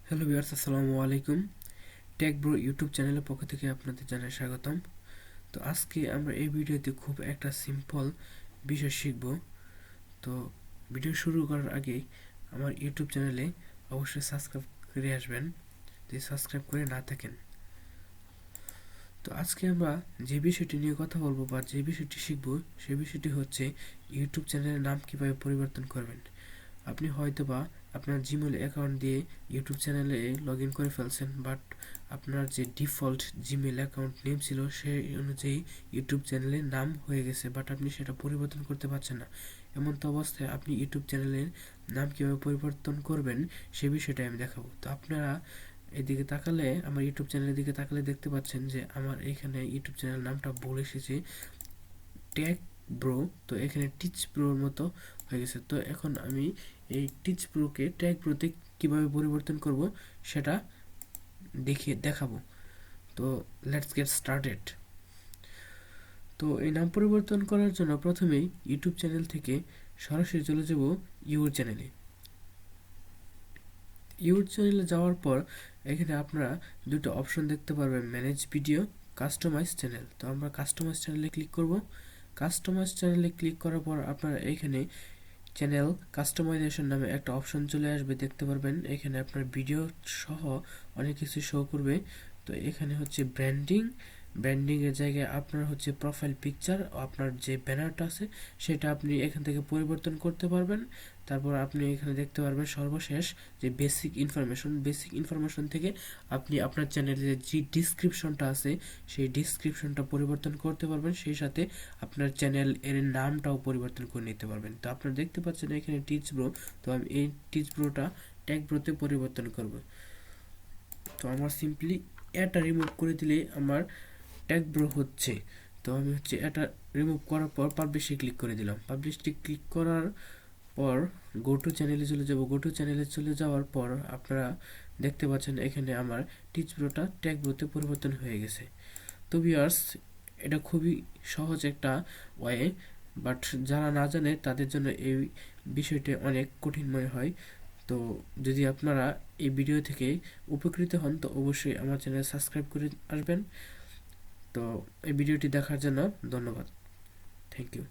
Hello viewers, আসসালামু আলাইকুম। Take bro YouTube চ্যানেলের পক্ষ থেকে আপনাদের জানাই স্বাগতম। তো আজকে আমরা এই ভিডিওতে খুব একটা সিম্পল বিষয় শিখব। তো ভিডিও শুরু করার আগে আমার ইউটিউব চ্যানেলে অবশ্যই সাবস্ক্রাইব করে আসবেন যদি সাবস্ক্রাইব করে না থাকেন। তো আজকে আমরা যে বিষয়টি নিয়ে কথা বলবো বা যে বিষয়টি শিখব সেই বিষয়টি হচ্ছে ইউটিউব চ্যানেলের নাম কিভাবে পরিবর্তন করবেন। আপনি হয়তোবা আপনার জিমেল অ্যাকাউন্ট দিয়ে ইউটিউব চ্যানেলে লগ ইন করে ফেলছেন, বাট আপনার যে ডিফল্ট জিমেল অ্যাকাউন্ট নেম ছিল সেই অনুযায়ী ইউটিউব চ্যানেলের নাম হয়ে গেছে, বাট আপনি সেটা পরিবর্তন করতে পারছেন না। এমন তো অবস্থায় আপনি ইউটিউব চ্যানেলের নাম কীভাবে পরিবর্তন করবেন সে বিষয়টা আমি দেখাবো। তো আপনারা এদিকে তাকালে, আমার ইউটিউব চ্যানেলের দিকে তাকালে দেখতে পাচ্ছেন যে আমার এখানে ইউটিউব চ্যানেল নামটা ভুল এসেছে, টেক ব্রো। তো এখানে টিচ ব্রোর মতো হয়ে গেছে। তো এখন আমি এই টিচ ব্রোকে টেক ব্রোতে কীভাবে পরিবর্তন করব সেটা দেখাবো। তো লেটস গেট স্টার্টেড। তো এই নাম পরিবর্তন করার জন্য প্রথমেই ইউটিউব চ্যানেল থেকে সরাসরি চলে যাব ইউর চ্যানেলে। ইউর চ্যানেলে যাওয়ার পর এখানে আপনারা দুটো অপশন দেখতে পারবেন, ম্যানেজ ভিডিও, কাস্টমাইজ চ্যানেল। তো আমরা কাস্টমাইজ চ্যানেলে ক্লিক করব। কাস্টমাইজ চ্যানেলে ক্লিক করার পর আপনারা এখানে চ্যানেল কাস্টমাইজেশন নামে একটা অপশন চলে আসবে, দেখতে পারবেন। এখানে আপনার ভিডিও সহ অনেক কিছু শো করবে। তো এখানে হচ্ছে ব্র্যান্ডিংয়ের জায়গায় আপনার হচ্ছে প্রোফাইল পিকচার, আপনার যে ব্যানারটা আছে সেটা আপনি এখান থেকে পরিবর্তন করতে পারবেন। তারপর আপনি এখানে দেখতে পারবেন সর্বশেষ যে বেসিক ইনফরমেশন থেকে আপনি আপনার চ্যানেলের যে ডিসক্রিপশনটা আছে সেই ডিসক্রিপশনটা পরিবর্তন করতে পারবেন, সেই সাথে আপনার চ্যানেল এর নামটাও পরিবর্তন করে নিতে পারবেন। তো আপনারা দেখতে পাচ্ছেন এখানে টিচ ব্রো, তো আমি এই টিচ ব্রোটা ট্যাগ ব্রোতে পরিবর্তন করব। তো আমার সিম্পলি এটা রিমুভ করে দিলে আমার ট্যাগ ব্রো হচ্ছে। তো আমি হচ্ছে এটা রিমুভ করার পর পাবলিশে ক্লিক করে দিলাম। পাবলিশে ক্লিক করার পর গো টু চ্যানেলে চলে যাব। গো টু চ্যানেলে চলে যাওয়ার পর আপনারা দেখতে পাচ্ছেন এখানে আমার টিচ ব্রোটা ট্যাগ ব্রোতে পরিবর্তন হয়ে গেছে। তো ভিউয়ার্স, এটা খুবই সহজ একটা ওয়ে, বাট যারা না জানে তাদের জন্য এই বিষয়টি অনেক কঠিন মনে হয়। তো যদি আপনারা এই ভিডিও থেকে উপকৃত হন তো অবশ্যই আমার চ্যানেল সাবস্ক্রাইব করে আসবেন। তো এই ভিডিওটি দেখার জন্য ধন্যবাদ। Thank you.